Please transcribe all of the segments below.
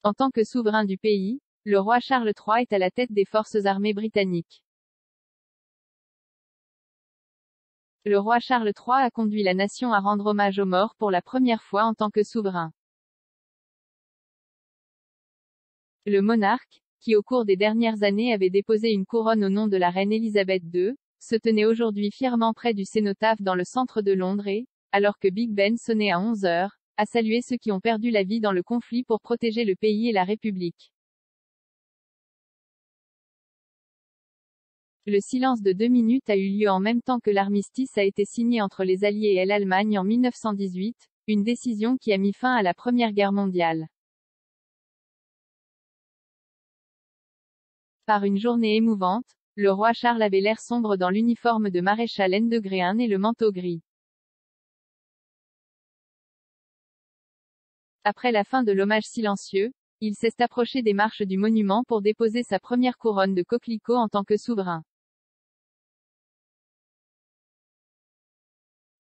En tant que souverain du pays, le roi Charles III est à la tête des forces armées britanniques. Le roi Charles III a conduit la nation à rendre hommage aux morts pour la première fois en tant que souverain. Le monarque, qui au cours des dernières années avait déposé une couronne au nom de la reine Elisabeth II, se tenait aujourd'hui fièrement près du cénotaphe dans le centre de Londres et, alors que Big Ben sonnait à 11 heures, a salué ceux qui ont perdu la vie dans le conflit pour protéger le pays et la République. Le silence de 2 minutes a eu lieu en même temps que l'armistice a été signé entre les Alliés et l'Allemagne en 1918, une décision qui a mis fin à la Première Guerre mondiale. Par une journée émouvante, le roi Charles avait l'air sombre dans l'uniforme de maréchal N et le manteau gris. Après la fin de l'hommage silencieux, il s'est approché des marches du monument pour déposer sa première couronne de coquelicot en tant que souverain.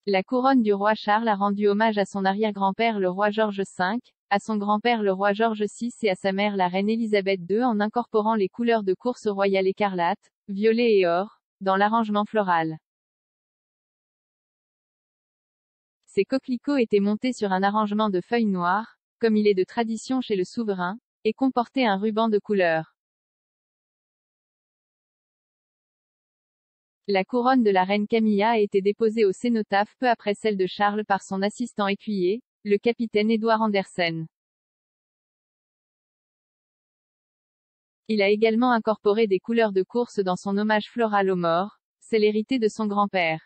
La couronne du roi Charles a rendu hommage à son arrière-grand-père le roi George V, à son grand-père le roi George VI et à sa mère la reine Elisabeth II en incorporant les couleurs de course royale écarlate, violet et or, dans l'arrangement floral. Ces coquelicots étaient montés sur un arrangement de feuilles noires, comme il est de tradition chez le souverain, et comportaient un ruban de couleur. La couronne de la reine Camilla a été déposée au cénotaphe peu après celle de Charles par son assistant écuyer, le capitaine Edward Anderson. Il a également incorporé des couleurs de course dans son hommage floral aux morts, c'est l'hérité de son grand-père.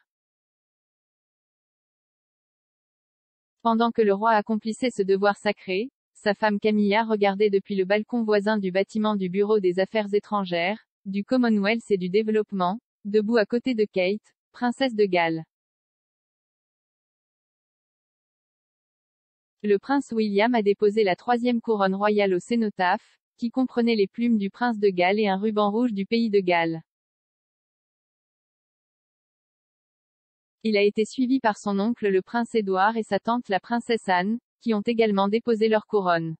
Pendant que le roi accomplissait ce devoir sacré, sa femme Camilla regardait depuis le balcon voisin du bâtiment du Bureau des Affaires étrangères, du Commonwealth et du Développement, debout à côté de Kate, princesse de Galles. Le prince William a déposé la 3e couronne royale au cénotaphe, qui comprenait les plumes du prince de Galles et un ruban rouge du pays de Galles. Il a été suivi par son oncle le prince Édouard et sa tante la princesse Anne, qui ont également déposé leur couronne.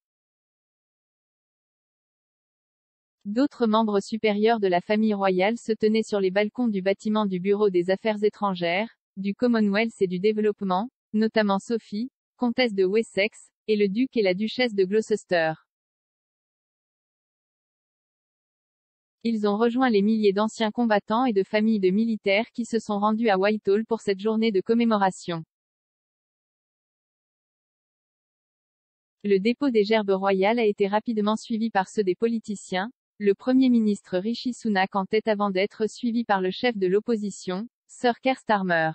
D'autres membres supérieurs de la famille royale se tenaient sur les balcons du bâtiment du Bureau des Affaires étrangères, du Commonwealth et du Développement, notamment Sophie, comtesse de Wessex, et le duc et la duchesse de Gloucester. Ils ont rejoint les milliers d'anciens combattants et de familles de militaires qui se sont rendus à Whitehall pour cette journée de commémoration. Le dépôt des gerbes royales a été rapidement suivi par ceux des politiciens, le Premier ministre Rishi Sunak en tête avant d'être suivi par le chef de l'opposition, Sir Keir Starmer.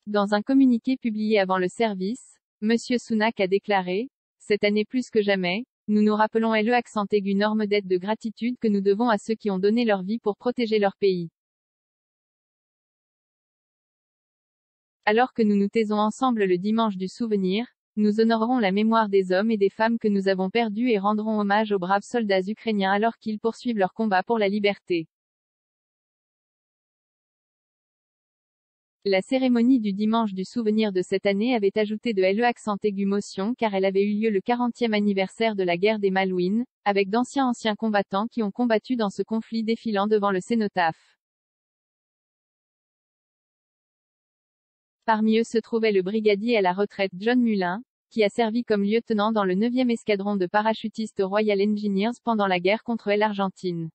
Dans un communiqué publié avant le service, M. Sunak a déclaré « Cette année plus que jamais, nous nous rappelons une énorme dette de gratitude que nous devons à ceux qui ont donné leur vie pour protéger leur pays. Alors que nous nous taisons ensemble le dimanche du souvenir, nous honorerons la mémoire des hommes et des femmes que nous avons perdus et rendrons hommage aux braves soldats ukrainiens alors qu'ils poursuivent leur combat pour la liberté. » La cérémonie du dimanche du souvenir de cette année avait ajouté de motion car elle avait eu lieu le 40e anniversaire de la guerre des Malouines, avec d'anciens combattants qui ont combattu dans ce conflit défilant devant le cénotaphe. Parmi eux se trouvait le brigadier à la retraite John Mullin, qui a servi comme lieutenant dans le 9e escadron de parachutistes Royal Engineers pendant la guerre contre l'Argentine.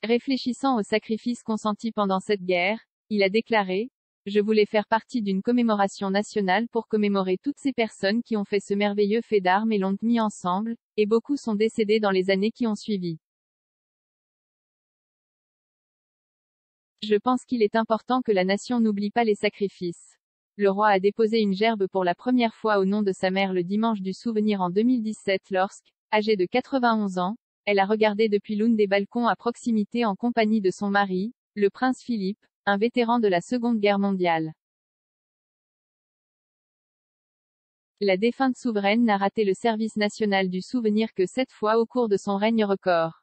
Réfléchissant aux sacrifices consentis pendant cette guerre, il a déclaré « Je voulais faire partie d'une commémoration nationale pour commémorer toutes ces personnes qui ont fait ce merveilleux fait d'armes et l'ont mis ensemble, et beaucoup sont décédés dans les années qui ont suivi. Je pense qu'il est important que la nation n'oublie pas les sacrifices. » Le roi a déposé une gerbe pour la première fois au nom de sa mère le dimanche du souvenir en 2017 lorsque, âgée de 91 ans, elle a regardé depuis l'une des balcons à proximité en compagnie de son mari, le prince Philippe, un vétéran de la Seconde Guerre mondiale. La défunte souveraine n'a raté le service national du souvenir que 7 fois au cours de son règne record.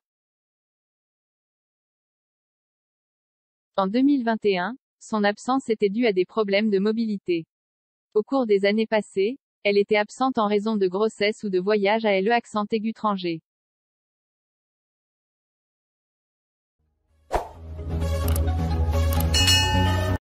En 2021, Son absence était due à des problèmes de mobilité. Au cours des années passées, elle était absente en raison de grossesse ou de voyage à LE accent aigu étranger.